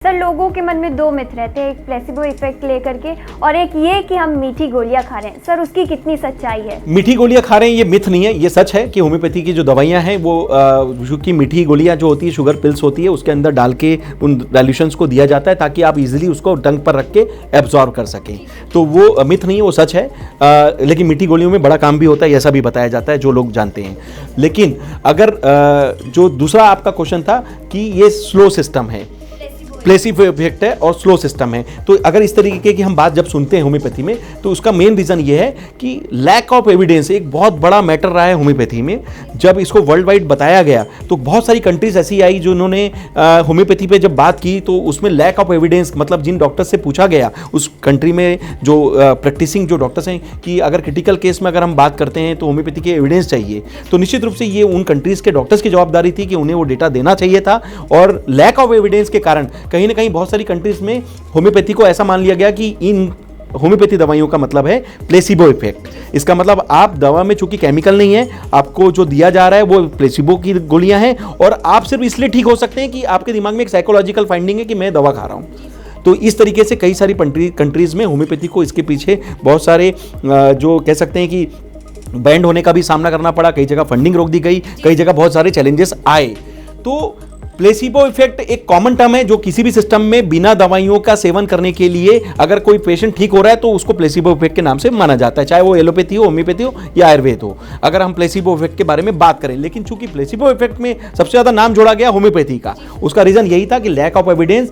Sir, लोगों के मन में दो मिथ रहते हैं, एक प्लेसिबो इफेक्ट लेकर के और एक ये कि हम मीठी गोलियां खा रहे हैं। सर, उसकी कितनी सच्चाई है? मीठी गोलियां खा रहे हैं ये मिथ नहीं है, ये सच है कि होम्योपैथी की जो दवाइयां हैं वो क्योंकि मीठी गोलियां जो होती है शुगर पिल्स होती है, उसके अंदर डाल के उन डाइल्यूशंस को दिया जाता है ताकि आप इजीली उसको टंग पर रख के एब्जॉर्ब कर सकें। तो वो मिथ नहीं है, वो सच है। लेकिन मीठी गोलियों में बड़ा काम भी होता है, ऐसा भी बताया जाता है जो लोग जानते हैं। लेकिन अगर जो दूसरा आपका क्वेश्चन था कि ये स्लो सिस्टम है, प्लेसिबो इफेक्ट है और स्लो सिस्टम है, तो अगर इस तरीके की हम बात जब सुनते हैं होम्योपैथी में तो उसका मेन रीज़न ये है कि लैक ऑफ एविडेंस एक बहुत बड़ा मैटर रहा है होम्योपैथी में। जब इसको वर्ल्ड वाइड बताया गया तो बहुत सारी कंट्रीज ऐसी आई जिन्होंने होम्योपैथी पे जब बात की तो उसमें लैक ऑफ एविडेंस, मतलब जिन डॉक्टर से पूछा गया उस कंट्री में जो प्रैक्टिसिंग जो डॉक्टर्स हैं कि अगर क्रिटिकल केस में अगर हम बात करते हैं तो होम्योपैथी के एविडेंस चाहिए, तो निश्चित रूप से ये उन कंट्रीज़ के डॉक्टर्स की जवाबदारी थी कि उन्हें वो डेटा देना चाहिए था। और लैक ऑफ एविडेंस के कारण कहीं ना कहीं बहुत सारी कंट्रीज में होम्योपैथी को ऐसा मान लिया गया कि इन होम्योपैथी दवाइयों का मतलब है प्लेसिबो इफेक्ट। इसका मतलब आप दवा में चूंकि केमिकल नहीं है, आपको जो दिया जा रहा है वो प्लेसिबो की गोलियां हैं और आप सिर्फ इसलिए ठीक हो सकते हैं कि आपके दिमाग में एक साइकोलॉजिकल फाइंडिंग है कि मैं दवा खा रहा हूं। तो इस तरीके से कई सारी कंट्रीज में होम्योपैथी को इसके पीछे बहुत सारे जो कह सकते हैं कि बैंड होने का भी सामना करना पड़ा, कई जगह फंडिंग रोक दी गई, कई जगह बहुत सारे चैलेंजेस आए। तो प्लेसिबो इफेक्ट एक कॉमन टर्म है जो किसी भी सिस्टम में बिना दवाइयों का सेवन करने के लिए अगर कोई पेशेंट ठीक हो रहा है तो उसको प्लेसिबो इफेक्ट के नाम से माना जाता है, चाहे वो एलोपैथी हो, होम्योपैथी हो या आयुर्वेद हो, अगर हम प्लेसिबो इफेक्ट के बारे में बात करें। लेकिन चूंकि प्लेसिबो इफेक्ट में सबसे ज्यादा नाम जोड़ा गया होम्योपैथी का, उसका रीजन यही था कि लैक ऑफ एविडेंस